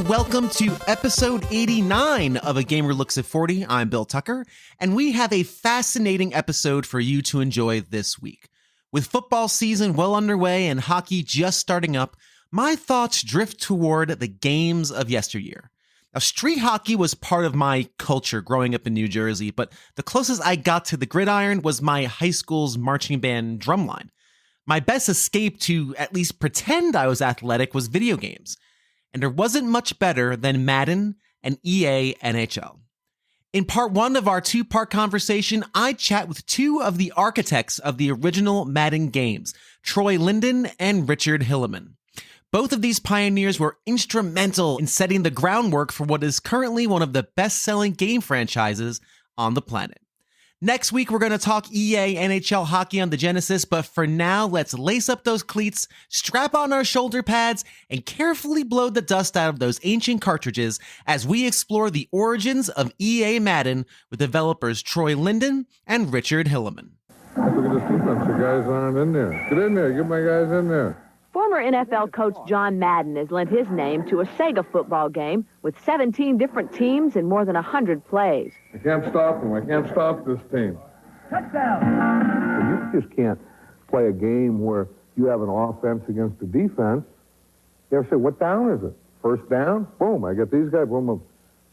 welcome to episode 89 of A Gamer Looks at 40. I'm Bill Tucker, and we have a fascinating episode for you to enjoy this week. With football season well underway and hockey just starting up, my thoughts drift toward the games of yesteryear. Now, street hockey was part of my culture growing up in New Jersey, but the closest I got to the gridiron was my high school's marching band drumline. My best escape to at least pretend I was athletic was video games. And there wasn't much better than Madden and EA NHL. In part one of our two-part conversation, I chat with two of the architects of the original Madden games, Troy Lyndon and Richard Hilleman. Both of these pioneers were instrumental in setting the groundwork for what is currently one of the best-selling game franchises on the planet. Next week, we're going to talk EA NHL hockey on the Genesis, but for now, let's lace up those cleats, strap on our shoulder pads, and carefully blow the dust out of those ancient cartridges as we explore the origins of EA Madden with developers Troy Lyndon and Richard Hilleman. Look at this defense. The guys aren't in there. Get in there. Get my guys in there. Former NFL coach John Madden has lent his name to a Sega football game with 17 different teams and more than 100 plays. I can't stop them. I can't stop this team. Touchdown! You just can't play a game where you have an offense against a defense. You ever say, what down is it? First down? Boom, I get these guys. Boom, boom.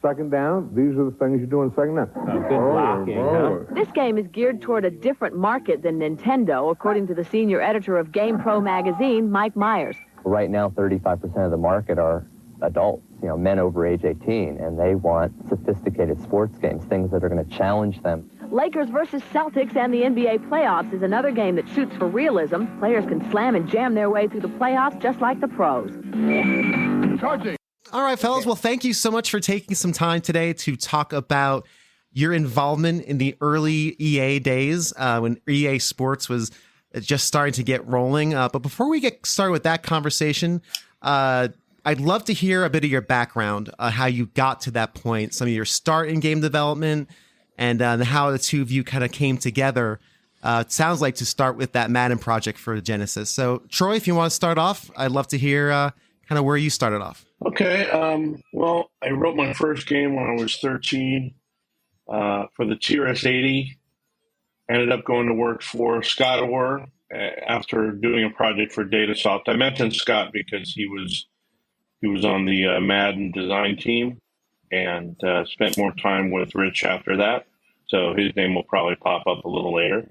Second down, these are the things you do in second down. Good blocking, huh? This game is geared toward a different market than Nintendo, according to the senior editor of Game Pro magazine, Mike Myers. Right now, 35% of the market are adults, men over age 18, and they want sophisticated sports games, things that are going to challenge them. Lakers versus Celtics and the NBA playoffs is another game that shoots for realism. Players can slam and jam their way through the playoffs just like the pros. Charging. All right, fellas. Well, thank you so much for taking some time today to talk about your involvement in the early EA days when EA Sports was just starting to get rolling. But before we get started with that conversation, I'd love to hear a bit of your background, how you got to that point, some of your start in game development, and how the two of you kind of came together. It sounds like to start with that Madden project for Genesis. So, Troy, if you want to start off, I'd love to hear kind of where you started off. Okay. Well, I wrote my first game when I was 13 for the TRS-80. Ended up going to work for Scott Orr after doing a project for Datasoft. I mentioned Scott because he was on the Madden design team and spent more time with Rich after that. So his name will probably pop up a little later.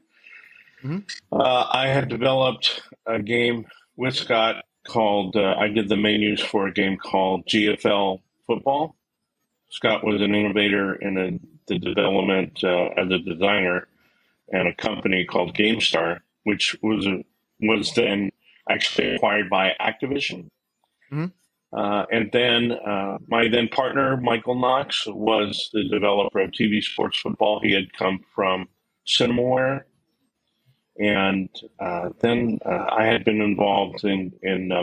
Mm-hmm. I had developed a game with Scott called, I did the menus for a game called GFL Football. Scott was an innovator in the development as a designer and a company called GameStar, which was then actually acquired by Activision. Mm-hmm. And then my then partner, Michael Knox, was the developer of TV Sports Football. He had come from Cinemaware. And then I had been involved in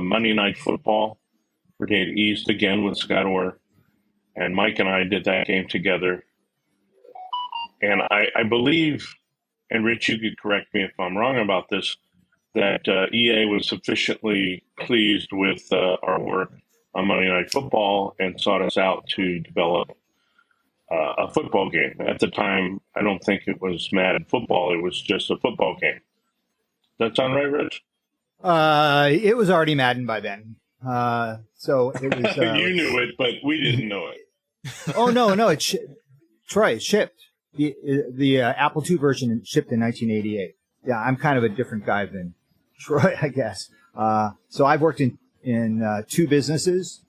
Monday Night Football for Data East, again with Scott Orr. And Mike and I did that game together. And I believe, and Rich, you could correct me if I'm wrong about this, that EA was sufficiently pleased with our work on Monday Night Football and sought us out to develop a football game. At the time, I don't think it was Madden football. It was just a football game. Does that sound right, Rich? It was already Madden by then. So it was. You knew it, but we didn't know it. Oh, no. Troy, it shipped. The Apple II version shipped in 1988. Yeah, I'm kind of a different guy than Troy, I guess. So I've worked in two businesses.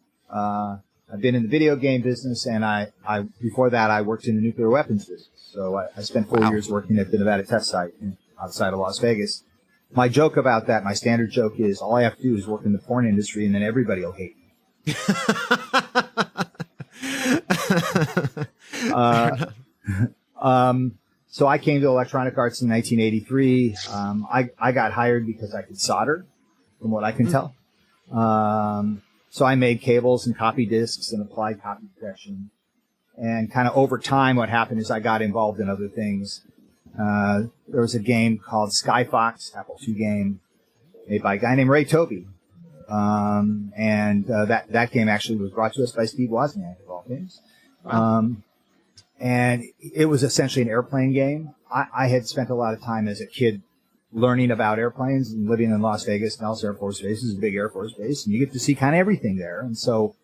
I've been in the video game business, and I before that I worked in the nuclear weapons business. So I spent 4 years working at the Nevada test site outside of Las Vegas. My joke about that, my standard joke is, all I have to do is work in the porn industry, and then everybody will hate me. So I came to Electronic Arts in 1983. I got hired because I could solder, from what I can tell. So I made cables and copy disks and applied copy protection. And kind of over time, what happened is I got involved in other things. There was a game called Sky Fox, Apple II game, made by a guy named Ray Toby. And that game actually was brought to us by Steve Wozniak, of all things. And it was essentially an airplane game. I had spent a lot of time as a kid learning about airplanes and living in Las Vegas. Nellis Air Force Base is a big Air Force base, and you get to see kind of everything there. And so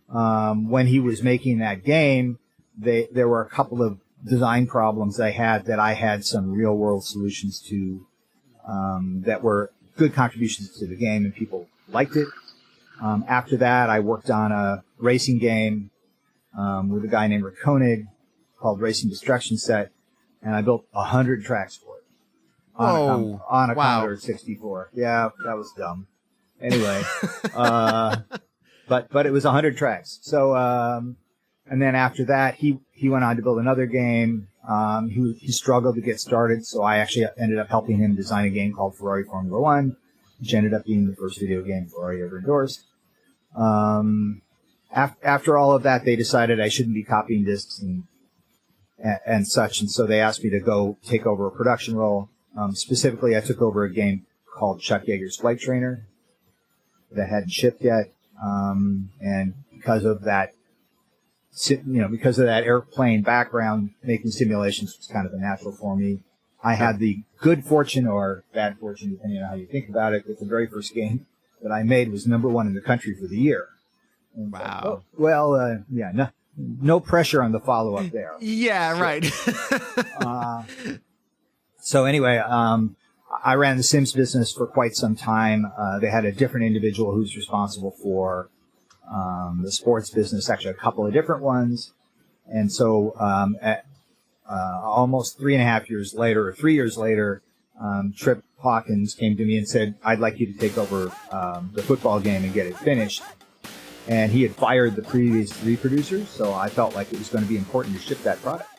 when he was making that game, there were a couple of design problems I had some real-world solutions to that were good contributions to the game, and people liked it. After that, I worked on a racing game with a guy named Rick Koenig called Racing Destruction Set, and I built 100 tracks for it on a Commodore 64. Yeah, that was dumb. Anyway, but it was 100 tracks. So, and then after that, he went on to build another game. He struggled to get started, so I actually ended up helping him design a game called Ferrari Formula One, which ended up being the first video game Ferrari ever endorsed. After all of that, they decided I shouldn't be copying discs and such, and so they asked me to go take over a production role. Specifically, I took over a game called Chuck Yeager's Flight Trainer that hadn't shipped yet, and because of that airplane background, making simulations was kind of a natural for me. I had the good fortune or bad fortune, depending on how you think about it, that the very first game that I made was #1 in the country for the year. And wow. No pressure on the follow-up there. Yeah, right. So anyway, I ran the Sims business for quite some time. They had a different individual who's responsible for the sports business, actually a couple of different ones. And so almost 3.5 years later, or 3 years later, Trip Hawkins came to me and said, I'd like you to take over the football game and get it finished. And he had fired the previous 3 producers, so I felt like it was going to be important to ship that product.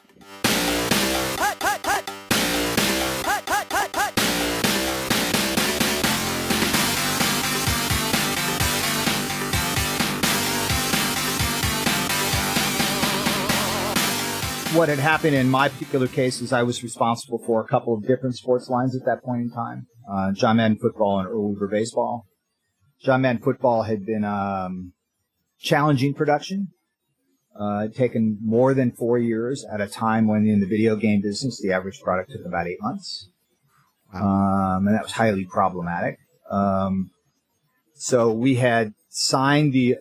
What had happened in my particular case is I was responsible for a couple of different sports lines at that point in time, John Madden football and Earl Weaver baseball. John Madden football had been challenging production. It had taken more than 4 years at a time when in the video game business, the average product took about 8 months. And that was highly problematic. So we had signed the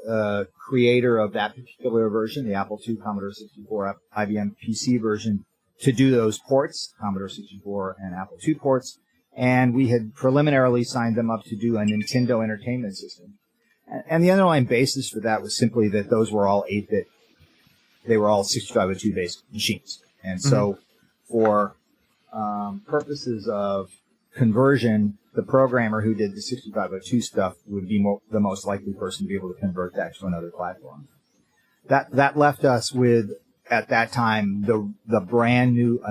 creator of that particular version, the Apple II, Commodore 64, IBM PC version, to do those ports, Commodore 64 and Apple II ports, and we had preliminarily signed them up to do a Nintendo Entertainment System. And the underlying basis for that was simply that those were all 8-bit, they were all 6502-based machines. And so for purposes of conversion, the programmer who did the 6502 stuff would be the most likely person to be able to convert that to another platform. That left us with, at that time, the brand new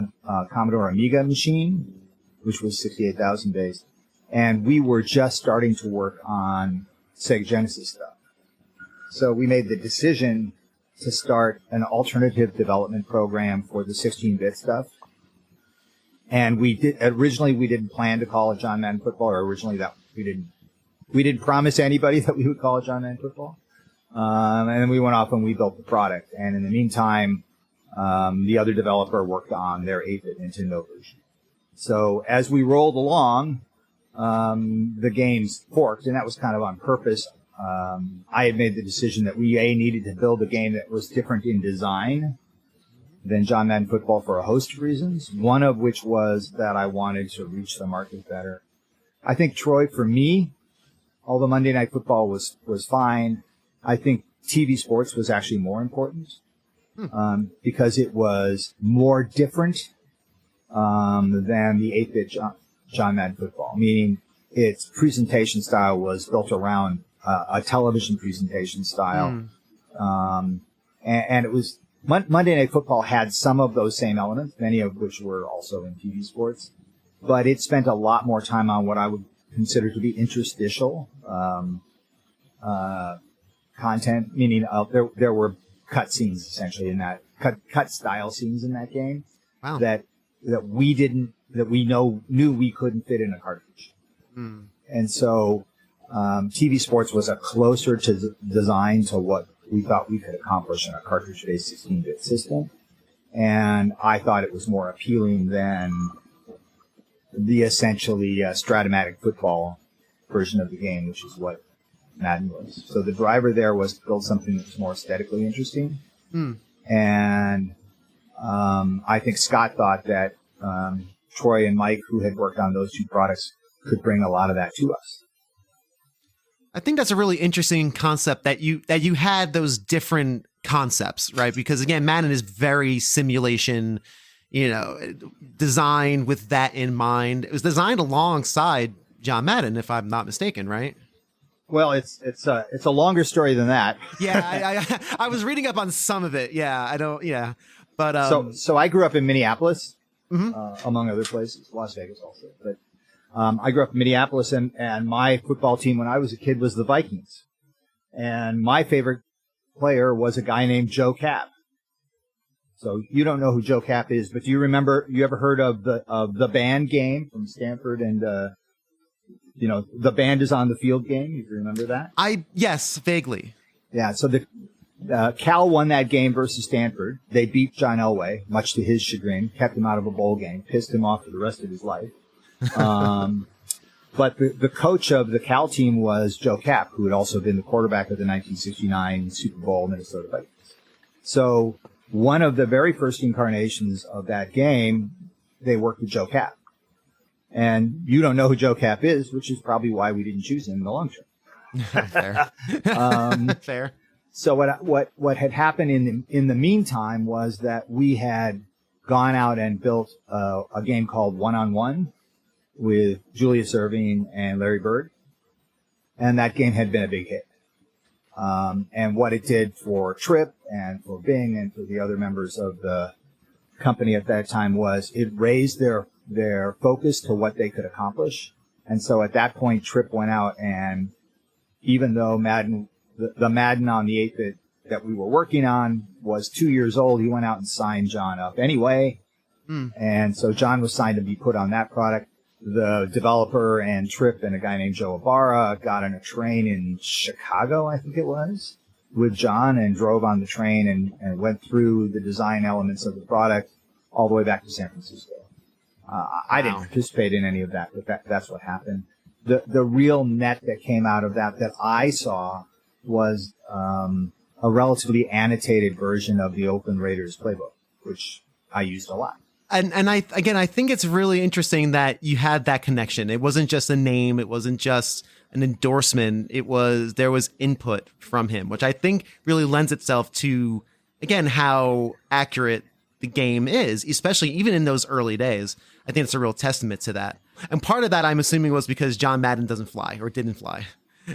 Commodore Amiga machine, which was 68,000 based, and we were just starting to work on Sega Genesis stuff. So we made the decision to start an alternative development program for the 16-bit stuff. And we didn't plan to call it John Madden Football, or originally that we didn't promise anybody that we would call it John Madden Football. And then we went off and we built the product. And in the meantime, the other developer worked on their 8-bit Nintendo version. So as we rolled along, the games forked, and that was kind of on purpose. I had made the decision that we needed to build a game that was different in design than John Madden Football for a host of reasons, one of which was that I wanted to reach the market better. I think, Troy, for me, although Monday Night Football was fine, I think TV sports was actually more important because it was more different than the 8-bit John Madden Football, meaning its presentation style was built around a television presentation style. And it was Monday Night Football had some of those same elements, many of which were also in TV sports, but it spent a lot more time on what I would consider to be interstitial content, meaning there were cut scenes essentially in that cut style scenes in that game that we knew we couldn't fit in a cartridge. And so TV Sports was a closer to design to what we thought we could accomplish in a cartridge-based 16-bit system. And I thought it was more appealing than the essentially Stratomatic football version of the game, which is what Madden was. So the driver there was to build something that was more aesthetically interesting. And I think Scott thought that Troy and Mike, who had worked on those two products, could bring a lot of that to us. I think that's a really interesting concept that you had those different concepts, right? Because again, Madden is very simulation, designed with that in mind. It was designed alongside John Madden, if I'm not mistaken, right? Well, it's a longer story than that. Yeah, I was reading up on some of it. Yeah, but so I grew up in Minneapolis, among other places, Las Vegas also. But I grew up in Minneapolis, and my football team when I was a kid was the Vikings, and my favorite player was a guy named Joe Cap. So you don't know who Joe Cap is, but do you remember? You ever heard of the band game from Stanford and the band is on the field game? You remember that? Yes, vaguely. Yeah. So Cal won that game versus Stanford. They beat John Elway, much to his chagrin, kept him out of a bowl game, pissed him off for the rest of his life. But the coach of the Cal team was Joe Cap, who had also been the quarterback of the 1969 Super Bowl Minnesota Vikings. So one of the very first incarnations of that game, they worked with Joe Cap. And you don't know who Joe Cap is, which is probably why we didn't choose him in the long term. Fair. Fair. So what had happened in the meantime was that we had gone out and built a game called One on One with Julius Erving and Larry Bird, and that game had been a big hit. And what it did for Tripp and for Bing and for the other members of the company at that time was it raised their focus to what they could accomplish. And so at that point, Tripp went out, and even though the Madden on the 8-bit that we were working on was 2 years old, he went out and signed John up anyway. And so John was signed to be put on that product. The developer and Tripp and a guy named Joe Ibarra got on a train in Chicago, I think it was, with John, and drove on the train and went through the design elements of the product all the way back to San Francisco. I didn't participate in any of that, but that's what happened. The real net that came out of that I saw was a relatively annotated version of the Oakland Raiders playbook, which I used a lot. And I think it's really interesting that you had that connection. It wasn't just a name. It wasn't just an endorsement. There was input from him, which I think really lends itself to, again, how accurate the game is, especially even in those early days. I think it's a real testament to that. And part of that, I'm assuming, was because John Madden doesn't fly or didn't fly.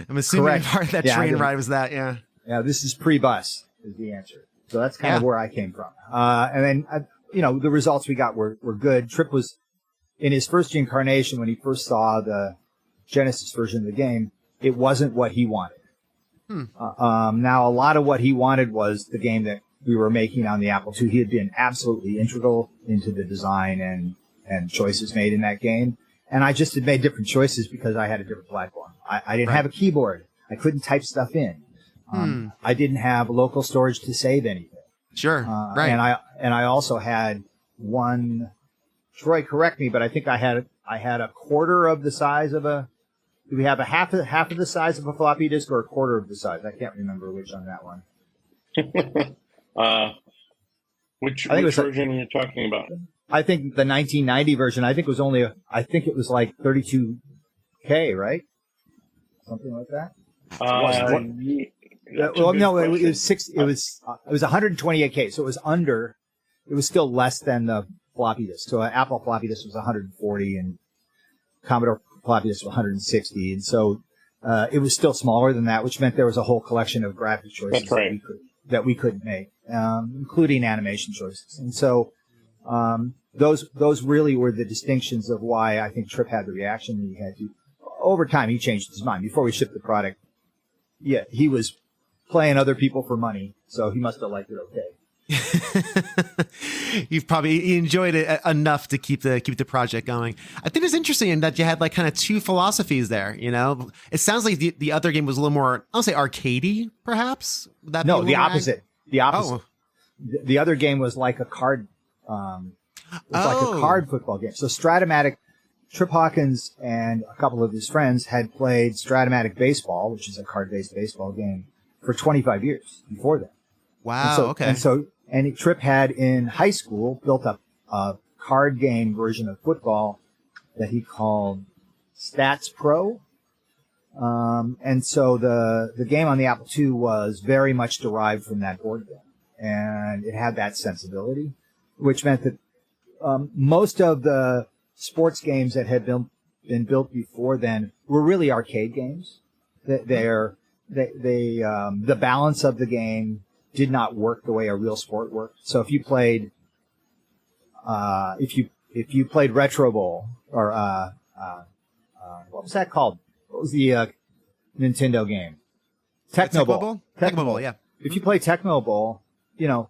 I'm assuming Correct. part of that train ride was that. Yeah. Yeah. This is pre-bus is the answer. So that's kind of where I came from. And then, the results we got were good. Tripp was in his first incarnation when he first saw the Genesis version of the game. It wasn't what he wanted. Now, a lot of what he wanted was the game that we were making on the Apple II. He had been absolutely integral into the design and choices made in that game. And I just had made different choices because I had a different platform. I didn't have a keyboard. I couldn't type stuff in. I didn't have local storage to save anything. Sure. Right. And I also had one. Troy, correct me, but I think I had a quarter of the size of a. Do we have a half of the size of a floppy disk or a quarter of the size? I can't remember which on that one. Which version are you talking about? I think the 1990 version. I think it was it was like 32K, right? Something like that. Well, no, it was 128K, so it was under. It was still less than the floppy disk. So an Apple floppy disk was 140, and Commodore floppy disk was 160, and so it was still smaller than that, which meant there was a whole collection of graphic choices that we couldn't make, including animation choices. And so those really were the distinctions of why I think Tripp had the reaction that he had to. Over time, he changed his mind. Before we shipped the product, he was playing other people for money, so he must have liked it okay. You've probably enjoyed it enough to keep the project going. I think it's interesting that you had like kind of two philosophies there. You know, it sounds like the other game was a little more, I'll say, arcadey, perhaps. Would that be a No, little the more opposite. The opposite. Oh. The other game was like a card. Like a card football game. So Stratomatic, Trip Hawkins and a couple of his friends had played Stratomatic Baseball, which is a card-based baseball game, for 25 years before that. Wow. Okay. And Trip had in high school built up a card game version of football that he called Stats Pro. And so the game on the Apple II was very much derived from that board game. And it had that sensibility, which meant that most of the sports games that had been built before then were really arcade games. The balance of the game did not work the way a real sport worked. So if you played, if you played Retro Bowl or what was that called? What was the Nintendo game? Tecmo Bowl. Tecmo Bowl, yeah. If you play Tecmo Bowl, you know,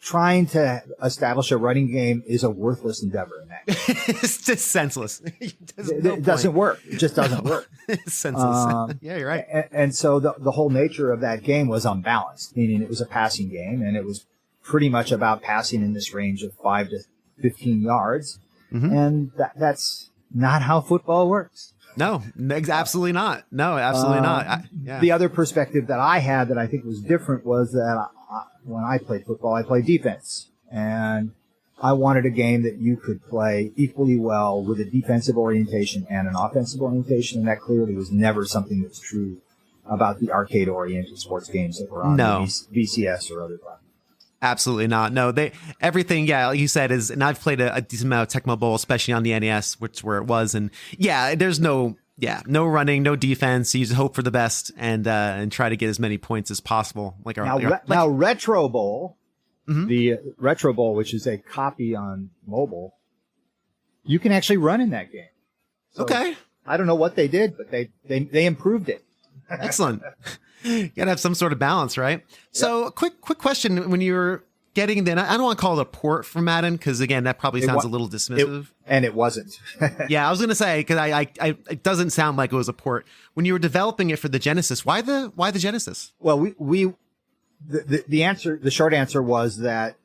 trying to establish a running game is a worthless endeavor in that game. It's just senseless. It doesn't work. It just doesn't work. It's senseless. Yeah, you're right. And so the whole nature of that game was unbalanced, meaning it was a passing game, and it was pretty much about passing in this range of 5 to 15 yards. Mm-hmm. And that's not how football works. No, absolutely not. No, absolutely not. The other perspective that I had that I think was different was that when I played football, I played defense. And I wanted a game that you could play equally well with a defensive orientation and an offensive orientation. And that clearly was never something that was true about the arcade-oriented sports games that were on VCS or other platforms. Absolutely not. No, everything, yeah, like you said, is, and I've played a decent amount of Tecmo Bowl, especially on the NES, which where it was, and yeah, there's no running, no defense. You just hope for the best and try to get as many points as possible. Now Retro Bowl, mm-hmm. the Retro Bowl, which is a copy on mobile, you can actually run in that game. So okay, I don't know what they did, but they improved it. Excellent. You gotta have some sort of balance, right? So, Yep. quick question: when you were getting the, I don't want to call it a port from Madden because again, that probably sounds a little dismissive. And it wasn't. Yeah, I was gonna say because I it doesn't sound like it was a port. When you were developing it for the Genesis, why the Genesis? Well, the short answer was that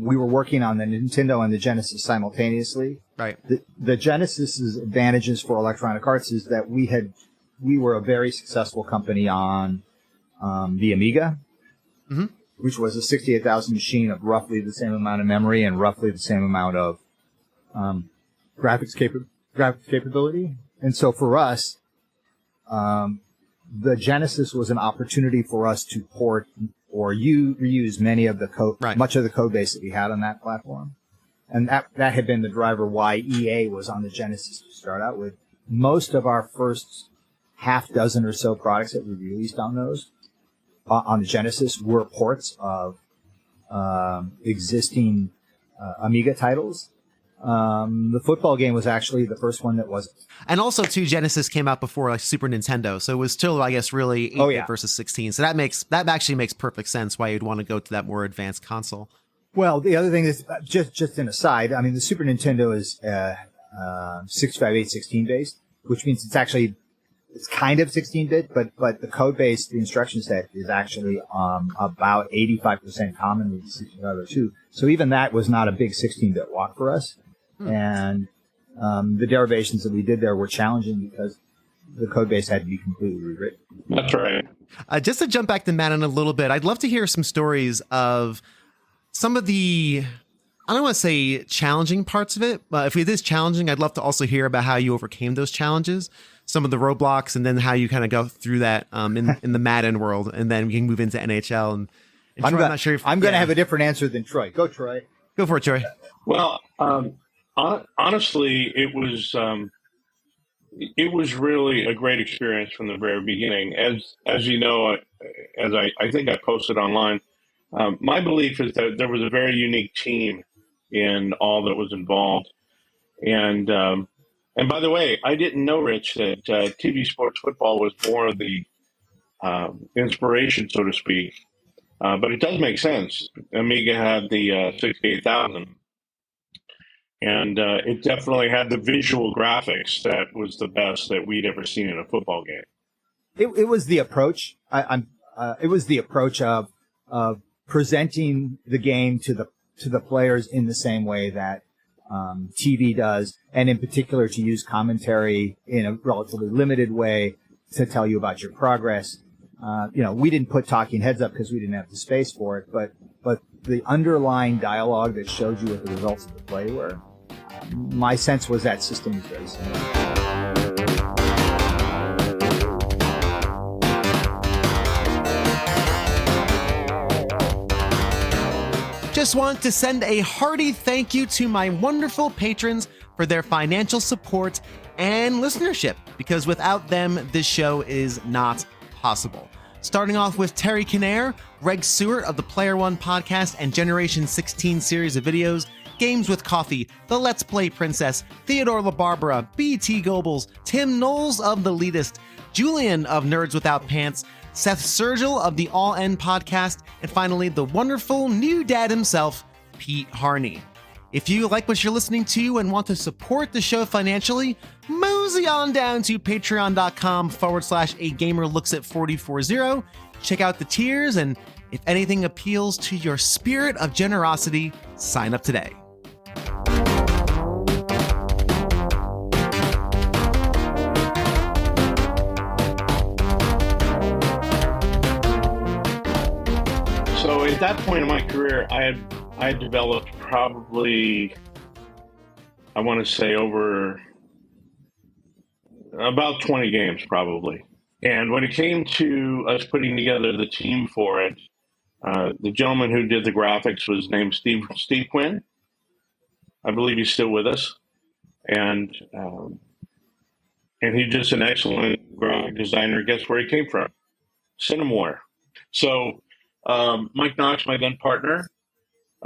we were working on the Nintendo and the Genesis simultaneously. Right. The Genesis's advantages for Electronic Arts is that we were a very successful company on the Amiga, mm-hmm. which was a 68,000 machine of roughly the same amount of memory and roughly the same amount of graphics capability. And so for us, the Genesis was an opportunity for us to port or reuse many of the code, much of the code base that we had on that platform. And that had been the driver why EA was on the Genesis to start out with. Most of our first half dozen or so products that we released on those, on the Genesis, were ports of existing Amiga titles. The football game was actually the first one that wasn't. And also, too, Genesis came out before like Super Nintendo, so it was still, I guess, really 8-bit versus 16. So that actually makes perfect sense why you'd want to go to that more advanced console. Well, the other thing is just an aside. I mean, the Super Nintendo is 65816 based, which means it's kind of 16-bit, but the code base, the instruction set is actually about 85% common with the 6502. So even that was not a big 16-bit walk for us. And the derivations that we did there were challenging because the code base had to be completely rewritten. That's right. Just to jump back to Madden a little bit, I'd love to hear some stories of some of the, I don't want to say challenging parts of it, but if it is challenging, I'd love to also hear about how you overcame those challenges, some of the roadblocks, and then how you kind of go through that in the Madden world, and then we can move into NHL. And I'm not sure if I'm going to have a different answer than Troy. Go, Troy. Go for it, Troy. Well, honestly, it was really a great experience from the very beginning. As you know, as I think I posted online, my belief is that there was a very unique team in all that was involved. And by the way, I didn't know, Rich, that TV sports football was more of the inspiration, so to speak, But it does make sense. Amiga had the 68,000, and it definitely had the visual graphics that was the best that we'd ever seen in a football game. It was the approach. It was the approach of presenting the game to the players in the same way that TV does, and in particular to use commentary in a relatively limited way to tell you about your progress. We didn't put talking heads up because we didn't have the space for it, but the underlying dialogue that showed you what the results of the play were, my sense was that system was very similar. Just want to send a hearty thank you to my wonderful patrons for their financial support and listenership, because without them, this show is not possible. Starting off with Terry Kinnair, Greg Seward of the Player One podcast and Generation 16 series of videos, Games with Coffee, The Let's Play Princess, Theodore LaBarbera, BT Goebbels, Tim Knowles of The Elitist, Julian of Nerds Without Pants, Seth Sergel of the All End podcast, and finally, the wonderful new dad himself, Pete Harney. If you like what you're listening to and want to support the show financially, mosey on down to patreon.com/agamerlooksat4040. Check out the tiers, and if anything appeals to your spirit of generosity, sign up today. So at that point in my career, I had developed probably, I want to say, over about 20 games probably. And when it came to us putting together the team for it, the gentleman who did the graphics was named Steve Quinn. I believe he's still with us. And he's just an excellent graphic designer. Guess where he came from? Cinemore. So Mike Knox, my then partner,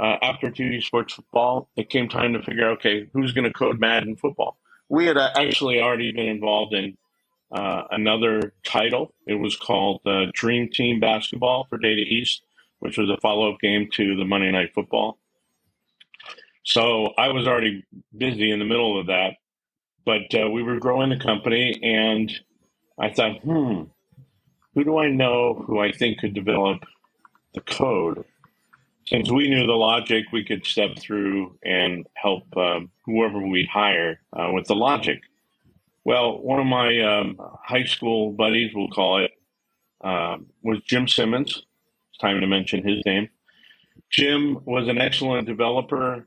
after 2D Sports Football, it came time to figure out, okay, who's going to code Madden football? We had actually already been involved in another title. It was called Dream Team Basketball for Data East, which was a follow-up game to the Monday Night Football. So I was already busy in the middle of that, but we were growing the company, and I thought, who do I know who I think could develop the code? Since we knew the logic, we could step through and help whoever we hire with the logic. Well, one of my high school buddies, we'll call it, was Jim Simmons. It's time to mention his name. Jim was an excellent developer.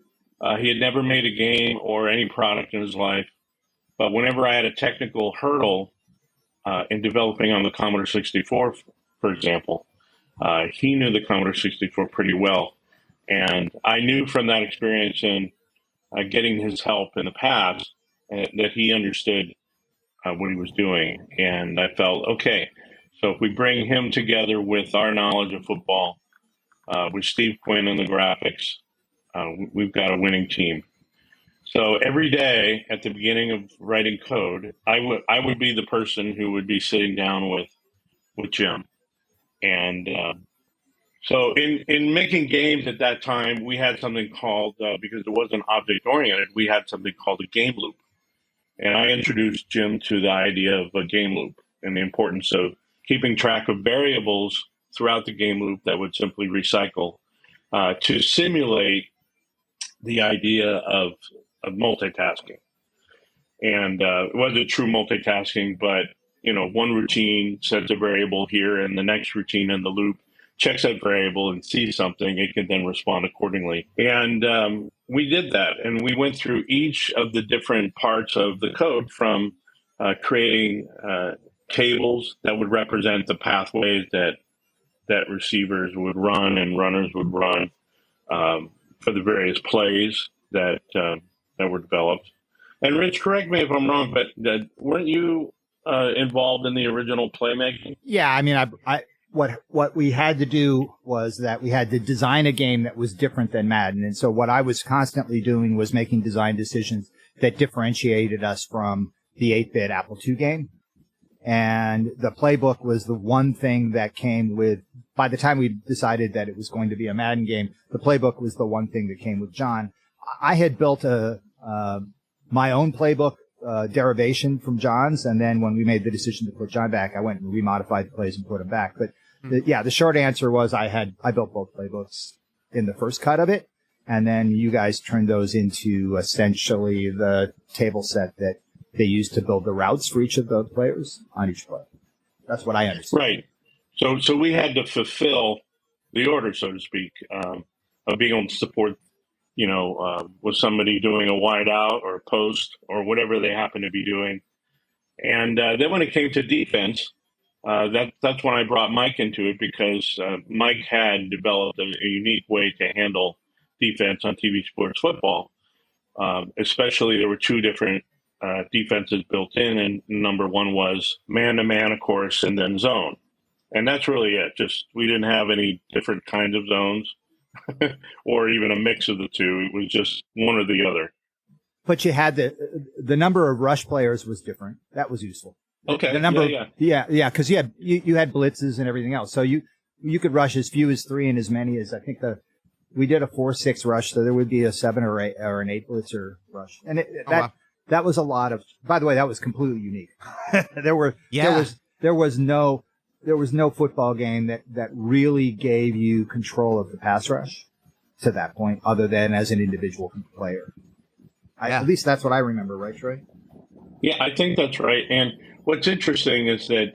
He had never made a game or any product in his life. But whenever I had a technical hurdle in developing on the Commodore 64, for example, he knew the Commodore 64 pretty well. And I knew from that experience and getting his help in the past that he understood what he was doing. And I felt, okay, so if we bring him together with our knowledge of football, with Steve Quinn and the graphics, we've got a winning team. So every day at the beginning of writing code, I would be the person who would be sitting down with Jim. And so in making games at that time, we had something called, because it wasn't object-oriented, we had something called a game loop. And I introduced Jim to the idea of a game loop and the importance of keeping track of variables throughout the game loop that would simply recycle to simulate the idea of multitasking. And it wasn't true multitasking, but one routine sets a variable here, and the next routine in the loop checks that variable and sees something. It can then respond accordingly. And we did that, and we went through each of the different parts of the code, from creating tables that would represent the pathways that receivers would run and runners would run for the various plays that were developed. And Rich, correct me if I'm wrong, but weren't you involved in the original playmaking? Yeah, I mean, what we had to do was that we had to design a game that was different than Madden. And so what I was constantly doing was making design decisions that differentiated us from the 8-bit Apple II game. And the playbook was the one thing that came with, by the time we decided that it was going to be a Madden game, the playbook was the one thing that came with John. I had built my own playbook, derivation from John's. And then when we made the decision to put John back, I went and remodified the plays and put him back. But the short answer was I built both playbooks in the first cut of it. And then you guys turned those into essentially the table set that they used to build the routes for each of the players on each play. That's what I understand. Right. So we had to fulfill the order, so to speak, of being able to support, with somebody doing a wide out or a post or whatever they happen to be doing. And then when it came to defense, that's when I brought Mike into it, because Mike had developed a unique way to handle defense on TV sports football. Especially there were two different defenses built in, and number one was man-to-man, of course, and then zone. And that's really it. Just we didn't have any different kinds of zones or even a mix of the two. It was just one or the other. But you had the number of rush players was different. That was useful. Okay. The number, yeah. Because you had blitzes and everything else, so you could rush as few as 3 and as many as I think we did a 4-6 rush, so there would be a 7 or 8 or an 8 blitzer rush, and that was a lot of. By the way, that was completely unique. There was no football game that really gave you control of the pass rush to that point, other than as an individual player. At least that's what I remember, right, Troy? Yeah, I think that's right. And what's interesting is that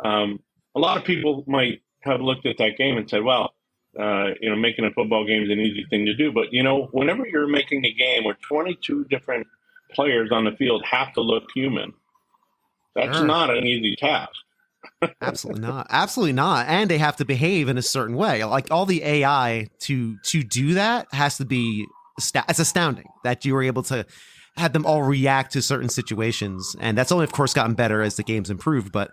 a lot of people might have looked at that game and said, well, making a football game is an easy thing to do. But, whenever you're making a game where 22 different players on the field have to look human, that's not an easy task. Absolutely not. Absolutely not. And they have to behave in a certain way. Like all the AI to do that has to be, it's astounding that you were able to have them all react to certain situations. And that's only, of course, gotten better as the game's improved. But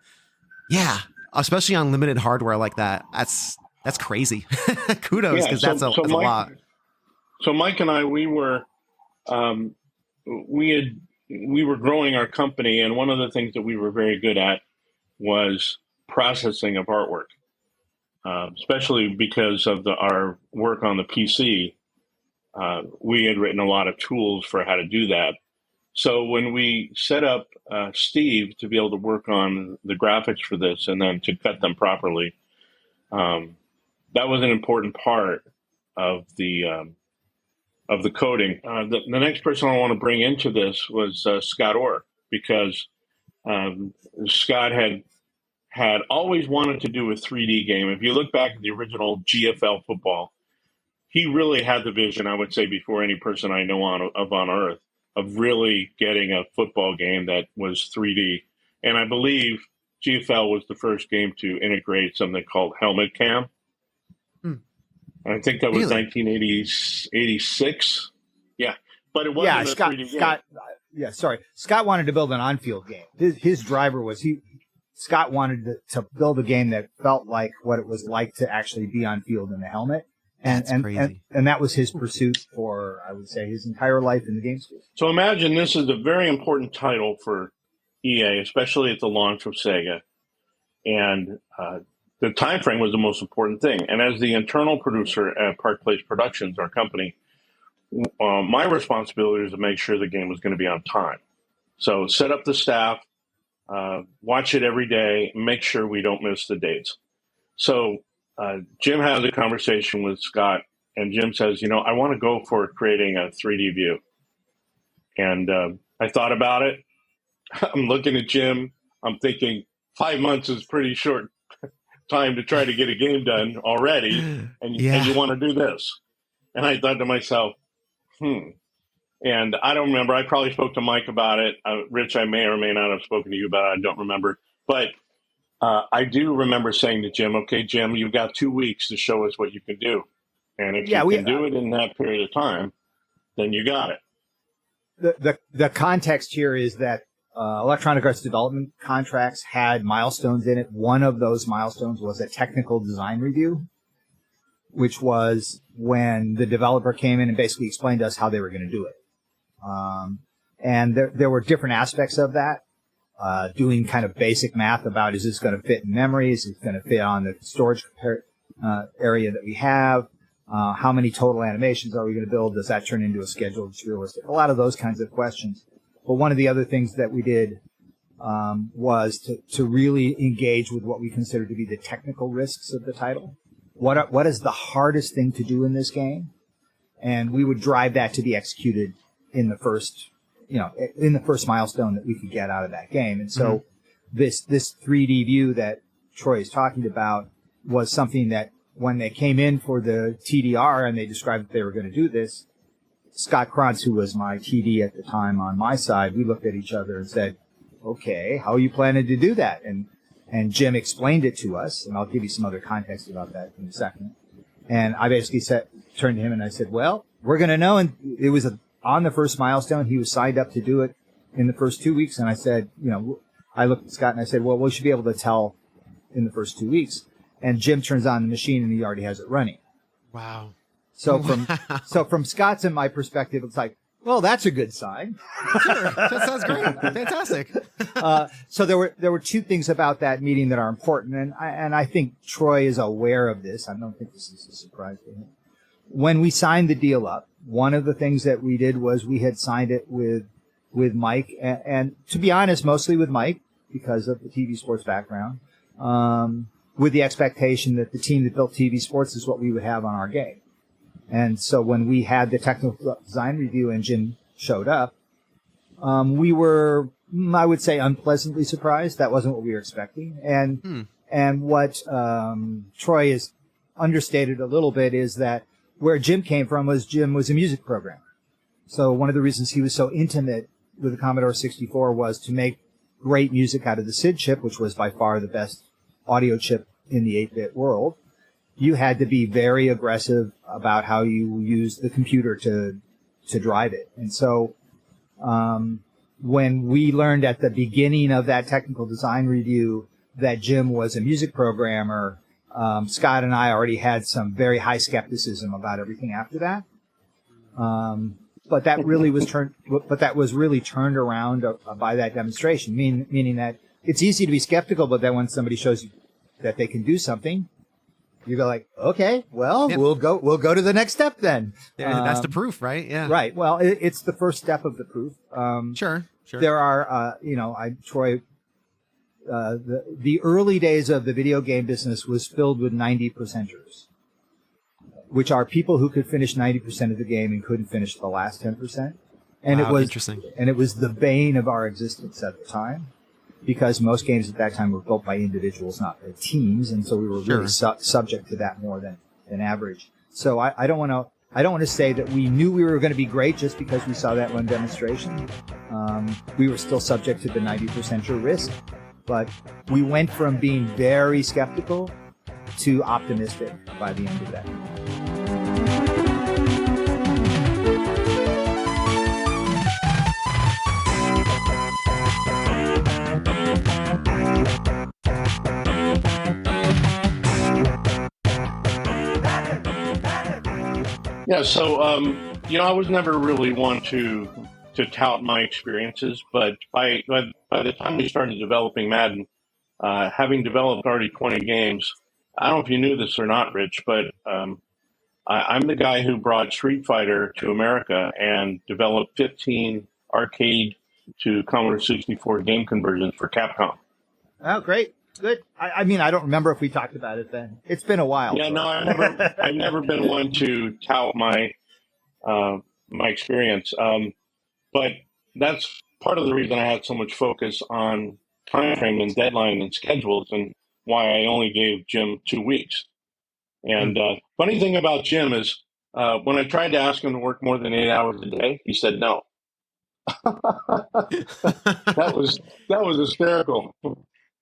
yeah, especially on limited hardware like that, that's crazy. Kudos, because that's a lot. So Mike and I, we were growing our company, and one of the things that we were very good at was processing of artwork, especially because of our work on the PC. We had written a lot of tools for how to do that. So when we set up Steve to be able to work on the graphics for this and then to cut them properly, that was an important part of the coding. The next person I want to bring into this was Scott Orr, because Scott had always wanted to do a 3D game. If you look back at the original GFL football, he really had the vision, I would say, before any person I know on Earth, of really getting a football game that was 3D. And I believe GFL was the first game to integrate something called Helmet Cam. I think that was 1986. Yeah, but it wasn't a 3D game. Scott wanted to build an on-field game. His driver was Scott wanted to build a game that felt like what it was like to actually be on field in the helmet. And crazy. And that was his pursuit for, I would say, his entire life in the game space. So imagine this is a very important title for EA, especially at the launch of Sega. And the time frame was the most important thing. And as the internal producer at Park Place Productions, our company, my responsibility was to make sure the game was going to be on time. So set up the staff, watch it every day, make sure we don't miss the dates. So Jim has a conversation with Scott, and Jim says, I want to go for creating a 3D view. And I thought about it. I'm looking at Jim. I'm thinking 5 months is pretty short time to try to get a game done already, and you want to do this. And I thought to myself, And I don't remember. I probably spoke to Mike about it. Rich, I may or may not have spoken to you about it. I don't remember. But I do remember saying to Jim, okay, Jim, you've got 2 weeks to show us what you can do. And if you can do it in that period of time, then you got it. The context here is that Electronic Arts development contracts had milestones in it. One of those milestones was a technical design review, which was when the developer came in and basically explained to us how they were going to do it. And there were different aspects of that. doing kind of basic math about, is this going to fit in memory? Is it going to fit on the storage area that we have? How many total animations are we going to build? Does that turn into a schedule that's realistic? A lot of those kinds of questions. But one of the other things that we did was to really engage with what we consider to be the technical risks of the title. What is the hardest thing to do in this game? And we would drive that to be executed in the first milestone that we could get out of that game. And so this 3D view that Troy is talking about was something that when they came in for the TDR and they described that they were going to do this, Scott Krantz, who was my TD at the time on my side, we looked at each other and said, okay, how are you planning to do that? And Jim explained it to us, and I'll give you some other context about that in a second. And I basically turned to him and I said, well, we're going to know. And it was on the first milestone. He was signed up to do it in the first 2 weeks. And I said, I looked at Scott and I said, well, we should be able to tell in the first 2 weeks. And Jim turns on the machine and he already has it running. Wow. So from Scott's and my perspective, it's like, well, that's a good sign. Sure. That sounds great. Fantastic. So there were two things about that meeting that are important, and I think Troy is aware of this. I don't think this is a surprise to him. When we signed the deal up, one of the things that we did was we had signed it with Mike, and to be honest, mostly with Mike because of the TV sports background, with the expectation that the team that built TV sports is what we would have on our game. And so when we had the technical design review and Jim showed up, we were, I would say, unpleasantly surprised. That wasn't what we were expecting. And what Troy has understated a little bit is that where Jim came from was Jim was a music programmer. So one of the reasons he was so intimate with the Commodore 64 was to make great music out of the SID chip, which was by far the best audio chip in the 8-bit world. You had to be very aggressive about how you use the computer to drive it. And so when we learned at the beginning of that technical design review that Jim was a music programmer, Scott and I already had some very high skepticism about everything after that. But that was really turned around by that demonstration, meaning that it's easy to be skeptical, but then when somebody shows you that they can do something, you go like, okay, well, yep. we'll go to the next step then. That's the proof, right? Yeah. Right. Well, it's the first step of the proof. Sure. There are, Troy, the early days of the video game business was filled with 90%ers, which are people who could finish 90% of the game and couldn't finish the last 10%. And wow, it was interesting. And it was the bane of our existence at the time, because most games at that time were built by individuals, not by teams, and so we were really subject to that more than average. So I don't want to say that we knew we were going to be great just because we saw that one demonstration. We were still subject to the 90% risk, but we went from being very skeptical to optimistic by the end of that. Yeah, so I was never really one to tout my experiences, but by the time we started developing Madden, having developed already 20 games, I don't know if you knew this or not, Rich, but I'm the guy who brought Street Fighter to America and developed 15 arcade to Commodore 64 game conversions for Capcom. Oh, great. Good. I mean, I don't remember if we talked about it then. It's been a while. Yeah, no, I've never been one to tout my experience. But that's part of the reason I had so much focus on time frame and deadline and schedules, and why I only gave Jim 2 weeks. And funny thing about Jim is when I tried to ask him to work more than 8 hours a day, he said no. That was hysterical.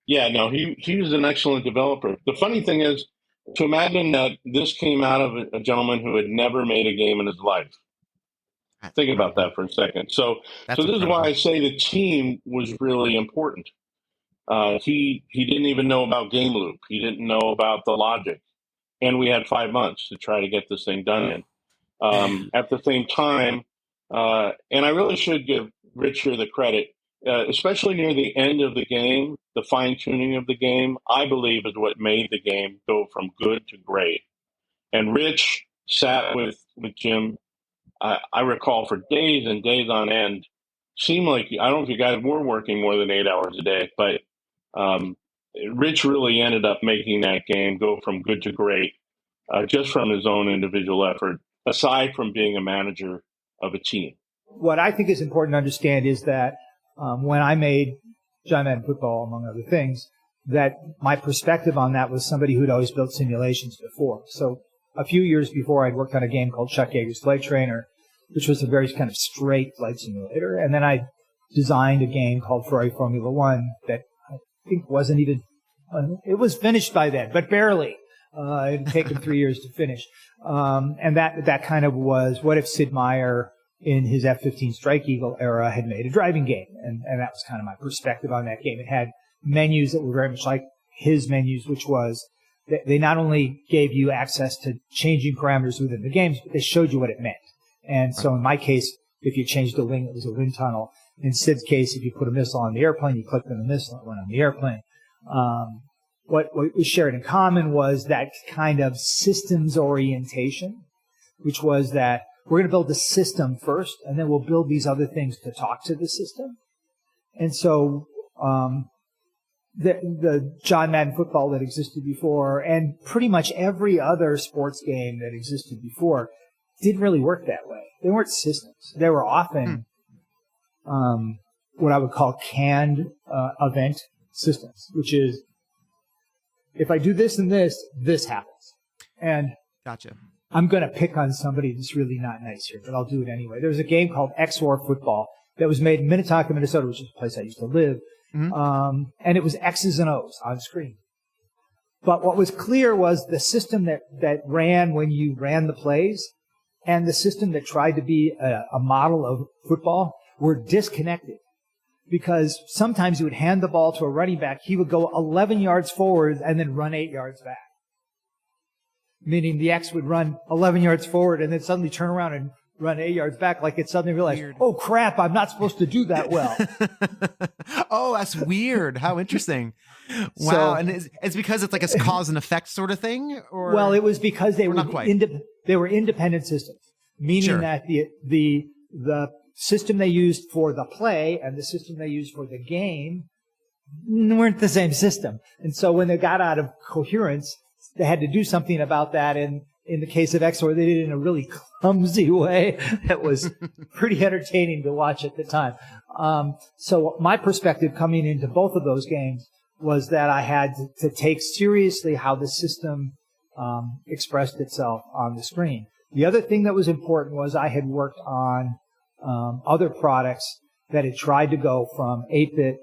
Yeah, no, he was an excellent developer. The funny thing is, to imagine that this came out of a gentleman who had never made a game in his life. Think about that for a second. So this is why I say the team was really important. He didn't even know about game loop. He didn't know about the logic. And we had 5 months to try to get this thing done in. At the same time, and I really should give Rich here the credit, especially near the end of the game, the fine tuning of the game, I believe is what made the game go from good to great. And Rich sat with Jim, I recall, for days and days on end. Seemed like, I don't know if you guys were working more than 8 hours a day, but Rich really ended up making that game go from good to great, just from his own individual effort, aside from being a manager of a team. What I think is important to understand is that when I made John Madden Football, among other things, that my perspective on that was somebody who'd always built simulations before. So a few years before, I'd worked on a game called Chuck Yeager's Flight Trainer, which was a very kind of straight flight simulator. And then I designed a game called Ferrari Formula One that I think wasn't even, it was finished by then, but barely. It had taken 3 years to finish. And that kind of was, what if Sid Meier in his F-15 Strike Eagle era had made a driving game? And that was kind of my perspective on that game. It had menus that were very much like his menus, which was they not only gave you access to changing parameters within the games, but they showed you what it meant. And so in my case, if you changed a wing, it was a wind tunnel. In Sid's case, if you put a missile on the airplane, you clicked on the missile, it went on the airplane. What we shared in common was that kind of systems orientation, which was that we're going to build the system first, and then we'll build these other things to talk to the system. And so the John Madden Football that existed before, and pretty much every other sports game that existed before, didn't really work that way. They weren't systems. They were often what I would call canned event systems, which is, if I do this and this, this happens. And Gotcha. I'm going to pick on somebody that's really not nice here, but I'll do it anyway. There's a game called XOR Football that was made in Minnetonka, Minnesota, which is a place I used to live. Mm-hmm. And it was X's and O's on screen. But what was clear was the system that ran when you ran the plays and the system that tried to be a model of football were disconnected. Because sometimes you would hand the ball to a running back, he would go 11 yards forward and then run 8 yards back. Meaning the X would run 11 yards forward and then suddenly turn around and run 8 yards back, like it suddenly realized, weird. Oh crap, I'm not supposed to do that well. Oh, that's weird. How interesting. Wow. So, and it's because it's like a cause and effect sort of thing? Or? Well, it was because they were independent systems, meaning Sure. that the system they used for the play and the system they used for the game weren't the same system. And so when they got out of coherence, they had to do something about that. And in the case of XOR, they did it in a really clumsy way that was pretty entertaining to watch at the time. So my perspective coming into both of those games was that I had to take seriously how the system expressed itself on the screen. The other thing that was important was I had worked on other products that had tried to go from 8-bit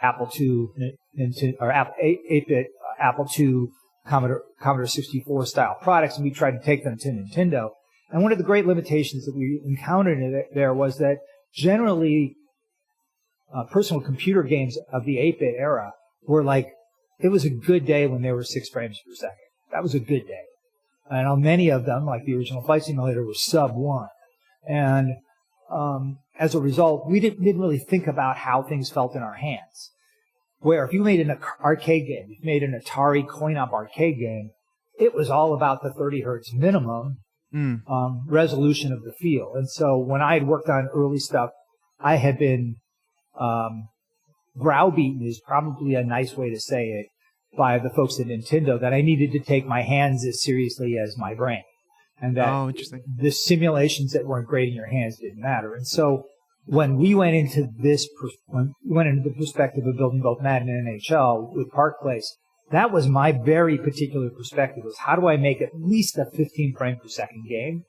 Apple II or 8-bit Apple II Commodore 64 style products, and we tried to take them to Nintendo. And one of the great limitations that we encountered there was that generally personal computer games of the 8-bit era were like, it was a good day when they were 6 frames per second. That was a good day. And on many of them, like the original Flight Simulator, was sub-1. And as a result, we didn't really think about how things felt in our hands. Where if you made an arcade game, if you made an Atari coin-op arcade game, it was all about the 30 hertz minimum resolution of the field. And so when I had worked on early stuff, I had been browbeaten is probably a nice way to say it by the folks at Nintendo that I needed to take my hands as seriously as my brain. And that the simulations that weren't great in your hands didn't matter. And so when we went into the perspective of building both Madden and NHL with Park Place, that was my very particular perspective, was how do I make at least a 15 frame per second game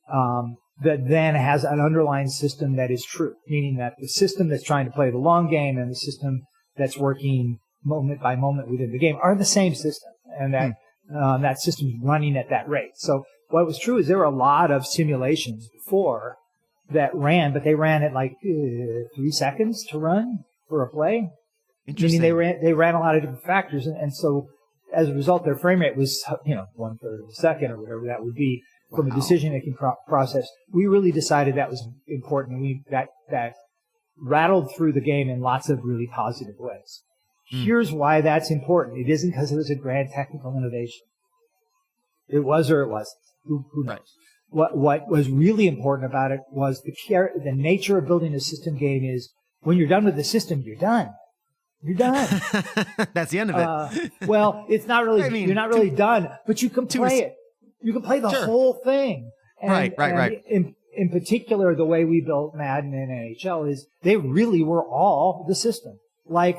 that then has an underlying system that is true, meaning that the system that's trying to play the long game and the system that's working moment by moment within the game are the same system, and that that system's running at that rate. So what was true is there were a lot of simulations before that ran, but they ran at like 3 seconds to run for a play. Meaning they ran a lot of different factors, and so as a result, their frame rate was 1/3 of a second or whatever that would be from a decision-making process. We really decided that was important, and that rattled through the game in lots of really positive ways. Here's why that's important. It isn't because it was a grand technical innovation. It was or it wasn't. Who knows? Right. What was really important about it was the nature of building a system game is when you're done with the system, you're done. You're done. That's the end of it. Well, it's not really, I mean, you're not really done, but you can play it. You can play the whole thing. And, right. In particular, the way we built Madden and NHL is they really were all the system. Like,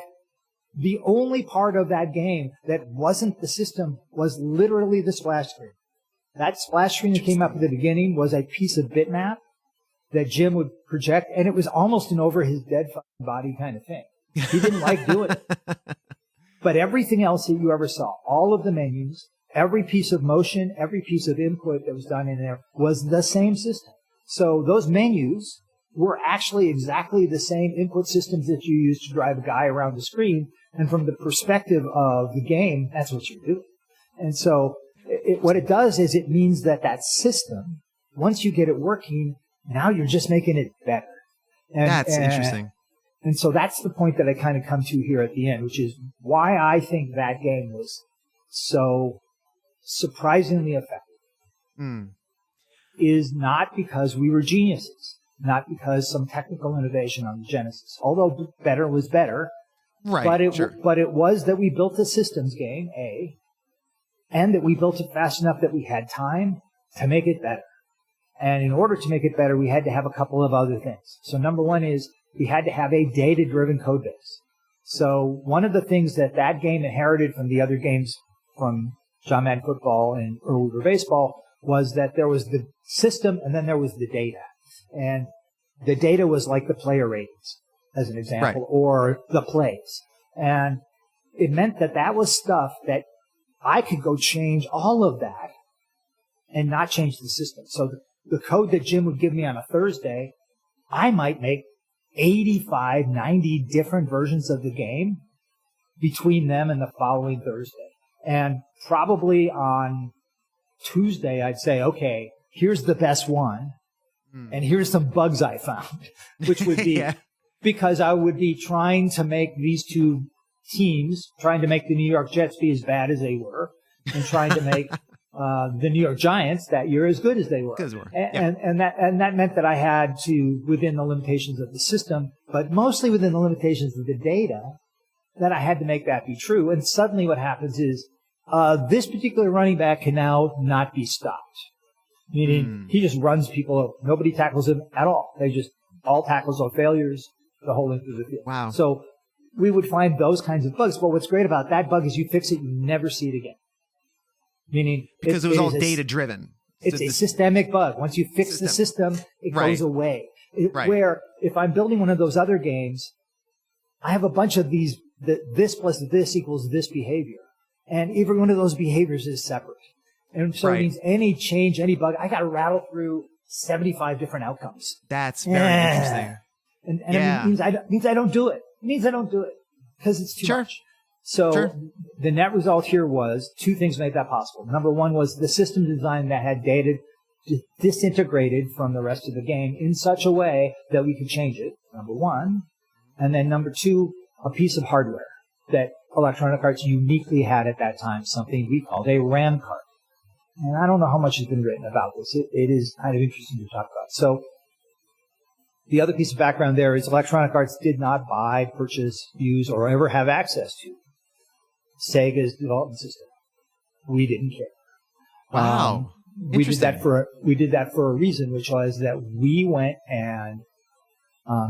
the only part of that game that wasn't the system was literally the splash screen. That splash screen that came up at the beginning was a piece of bitmap that Jim would project, and it was almost an over his dead body kind of thing. He didn't like doing it. But everything else that you ever saw, all of the menus, every piece of motion, every piece of input that was done in there was the same system. So those menus were actually exactly the same input systems that you use to drive a guy around the screen. And from the perspective of the game, that's what you're doing. And so what it does is it means that system, once you get it working, now you're just making it better. That's interesting. And so that's the point that I kind of come to here at the end, which is why I think that game was so surprisingly effective. Is not because we were geniuses, not because some technical innovation on the Genesis, although better was better. Right. But it was that we built a systems game, and that we built it fast enough that we had time to make it better. And in order to make it better, we had to have a couple of other things. So number one is we had to have a data-driven code base. So one of the things that game inherited from the other games from John Madden Football and earlier baseball was that there was the system and then there was the data. And the data was like the player ratings, as an example, or the plays. And it meant that was stuff that I could go change all of that and not change the system. So the code that Jim would give me on a Thursday, I might make 85, 90 different versions of the game between them and the following Thursday. And probably on Tuesday, I'd say, okay, here's the best one. And here's some bugs I found, which would be because I would be trying to make these two teams, trying to make the New York Jets be as bad as they were, and trying to make the New York Giants that year as good as they were. And that meant that I had to, within the limitations of the system, but mostly within the limitations of the data, that I had to make that be true. And suddenly what happens is this particular running back can now not be stopped. Meaning he just runs people over. Nobody tackles him at all. They just, all tackles are failures the whole length of the field. Wow. So we would find those kinds of bugs. But what's great about that bug is you fix it, you never see it again. Meaning because it was all data driven. It's a systemic bug. Once you fix the system, it goes away. Where if I'm building one of those other games, I have a bunch of these, this plus this equals this behavior. And every one of those behaviors is separate. And so it means any change, any bug, I got to rattle through 75 different outcomes. That's very interesting. And it means I don't do it. It means I don't do it because it's too much. So the net result here was two things made that possible. Number one was the system design that had data disintegrated from the rest of the game in such a way that we could change it, number one. And then number two, a piece of hardware that Electronic Arts uniquely had at that time, something we called a RAM card. And I don't know how much has been written about this. It is kind of interesting to talk about. So the other piece of background there is Electronic Arts did not buy, purchase, use, or ever have access to Sega's development system. We didn't care. Wow. We did that for a reason, which was that we went and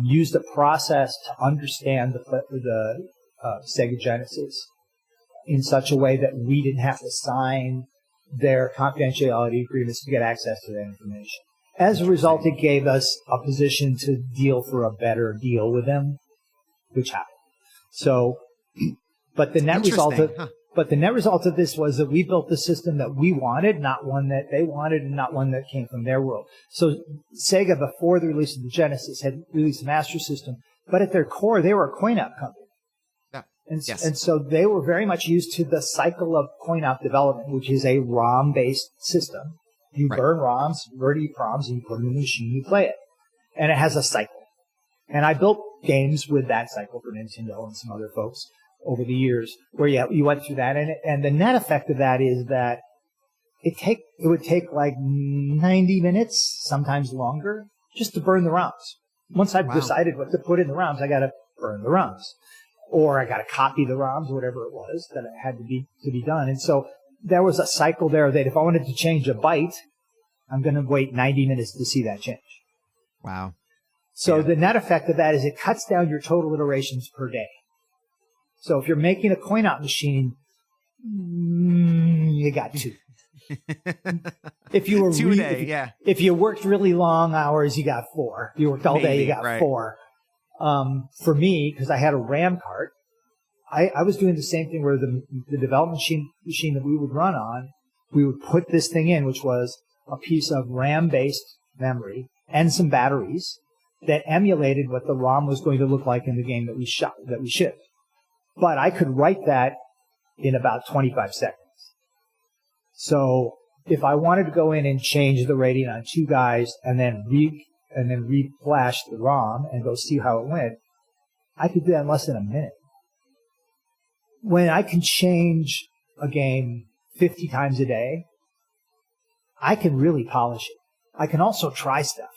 used a process to understand the Sega Genesis in such a way that we didn't have to sign their confidentiality agreements to get access to that information. As a result, it gave us a position to deal for a better deal with them, which happened. So, but the net result of this was that we built the system that we wanted, not one that they wanted, and not one that came from their world. So Sega, before the release of the Genesis, had released a Master System, but at their core, they were a coin-op company. And so they were very much used to the cycle of coin-op development, which is a ROM-based system. You burn ROMs, you burn EEPROMs, and you put them in the machine, you play it. And it has a cycle. And I built games with that cycle for Nintendo and some other folks over the years where you went through that. And the net effect of that is that it would take like 90 minutes, sometimes longer, just to burn the ROMs. Once I've decided what to put in the ROMs, I got to burn the ROMs. Or I got to copy the ROMs, whatever it was that had to be done. And so there was a cycle there that if I wanted to change a byte, I'm going to wait 90 minutes to see that change. Wow. So the net effect of that is it cuts down your total iterations per day. So if you're making a coin-op machine, you got 2. If you were 2 a day, if you worked really long hours, you got 4. If you worked all day, you got 4. For me, because I had a RAM card, I was doing the same thing where the development machine that we would run on, we would put this thing in, which was a piece of RAM-based memory and some batteries that emulated what the ROM was going to look like in the game that we shipped. But I could write that in about 25 seconds. So if I wanted to go in and change the rating on 2 guys and then re-flash the ROM and go see how it went, I could do that in less than a minute. When I can change a game 50 times a day, I can really polish it. I can also try stuff.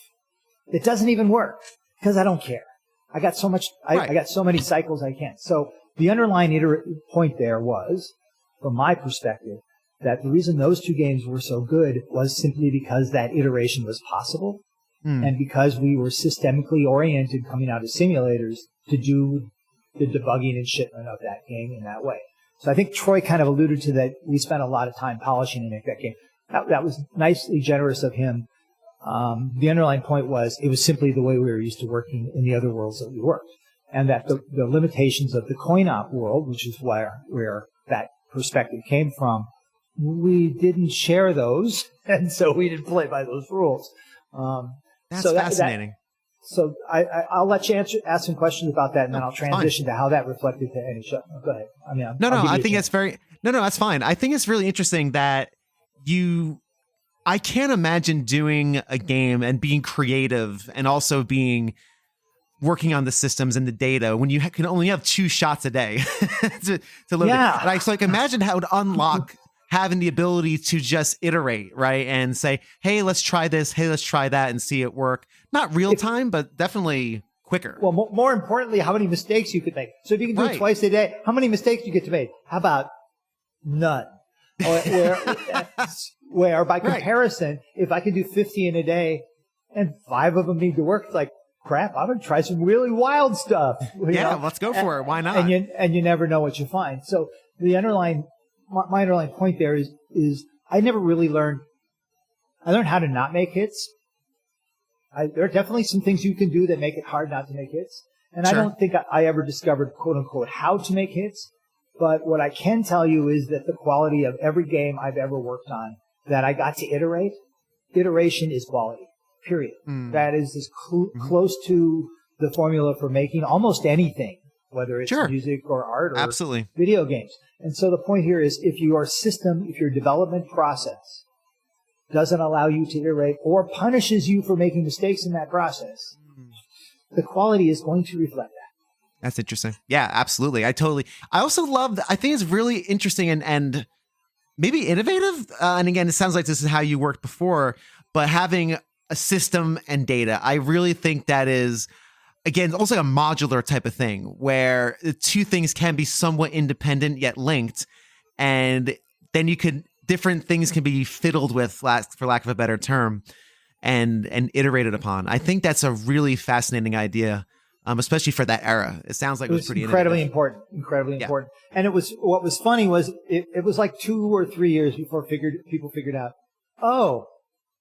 It doesn't even work because I don't care. I got so much, I got so many cycles I can't. So the underlying point there was, from my perspective, that the reason those 2 games were so good was simply because that iteration was possible. And because we were systemically oriented coming out of simulators to do the debugging and shipment of that game in that way. So I think Troy kind of alluded to that. We spent a lot of time polishing to make that game. That was nicely generous of him. The underlying point was it was simply the way we were used to working in the other worlds that we worked. And that the limitations of the coin-op world, which is where that perspective came from, we didn't share those, and so we didn't play by those rules. That's fascinating. So I'll let you ask some questions about that, and then I'll transition to how that reflected to any show. Go ahead. I mean, I think that's that's fine. I think it's really interesting that I can't imagine doing a game and being creative and also working on the systems and the data when you can only have 2 shots a day to load it. And I imagine how it would unlock having the ability to just iterate, right? And say, hey, let's try this. Hey, let's try that and see it work. Not real time, but definitely quicker. Well, more importantly, how many mistakes you could make. So if you can do it twice a day, how many mistakes do you get to make? How about none? Where by comparison, if I can do 50 in a day and 5 of them need to work, it's like, crap, I'm going to try some really wild stuff. Let's go for it. Why not? And you never know what you find. So my underlying point there is I never really learned. I learned how to not make hits. There are definitely some things you can do that make it hard not to make hits. And I don't think I ever discovered, quote unquote, how to make hits. But what I can tell you is that the quality of every game I've ever worked on that I got to iteration is quality, period. That is as close to the formula for making almost anything, whether it's music or art or video games. And so the point here is if your development process doesn't allow you to iterate or punishes you for making mistakes in that process, the quality is going to reflect that. That's interesting. Yeah, absolutely. I also I think it's really interesting and maybe innovative. And again, it sounds like this is how you worked before, but having a system and data, I really think that is, again, also a modular type of thing where the 2 things can be somewhat independent yet linked. And then different things can be fiddled with, for lack of a better term, and iterated upon. I think that's a really fascinating idea. Especially for that era. It sounds like it was pretty incredibly important. And what was funny was it was like 2 or 3 years before people figured out,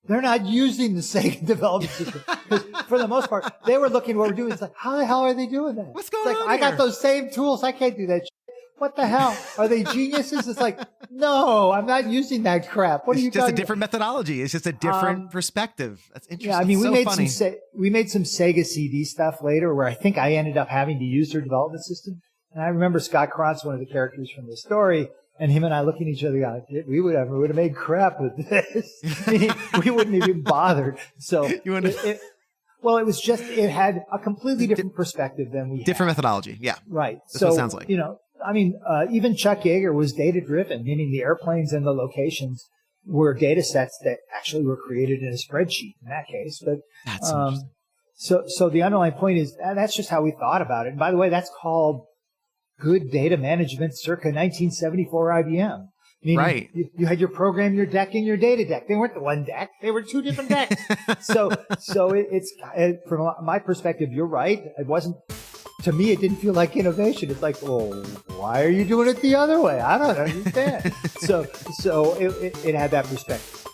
they're not using the Sega development system. Because for the most part, they were looking at what we're doing. It's like, how the hell are they doing that? What's going on? I got those same tools. I can't do that shit. What the hell? Are they geniuses? It's like, no, I'm not using that crap. What are you talking about? It's just a different methodology. It's just a different perspective. That's interesting. Yeah, I mean, we made some Sega CD stuff later where I think I ended up having to use their development system. And I remember Scott Krantz, one of the characters from the story, and him and I looking at each other going, we would have made crap with this. We wouldn't have even bothered. So Well, it had a completely different perspective than we had. Different methodology. Yeah. Right. That's what it sounds like. Even Chuck Yeager was data driven, meaning the airplanes and the locations were data sets that actually were created in a spreadsheet in that case. But That's interesting. so the underlying point is that's just how we thought about it. And by the way, that's called good data management circa 1974 IBM. Meaning Right. You had your program, your deck, and your data deck. They weren't the one deck; they were two different decks. so it's from my perspective, you're right. It wasn't. To me, it didn't feel like innovation. It's like, well, why are you doing it the other way? I don't understand. so it had that perspective.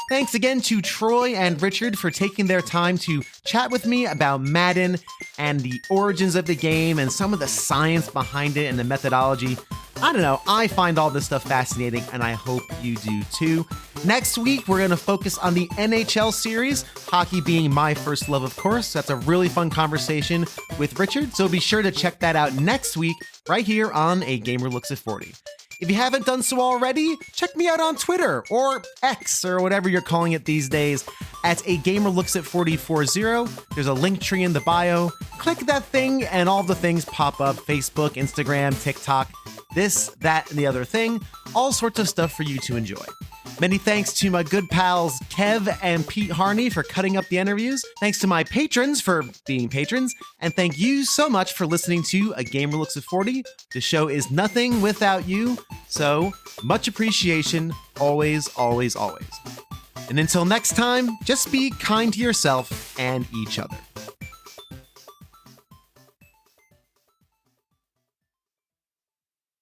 Thanks again to Troy and Richard for taking their time to chat with me about Madden and the origins of the game and some of the science behind it and the methodology. I don't know, I find all this stuff fascinating, and I hope you do too. Next week, we're going to focus on the NHL series, hockey being my first love, of course. That's a really fun conversation with Richard, so be sure to check that out next week right here on A Gamer Looks at 40. If you haven't done so already, check me out on Twitter or X or whatever you're calling it these days at A Gamer Looks at 4040. There's a link tree in the bio. Click that thing and all the things pop up: Facebook, Instagram, TikTok, this, that, and the other thing. All sorts of stuff for you to enjoy. Many thanks to my good pals Kev and Pete Harney for cutting up the interviews. Thanks to my patrons for being patrons. And thank you so much for listening to A Gamer Looks at 40. The show is nothing without you. So much appreciation. Always, always, always. And until next time, just be kind to yourself and each other.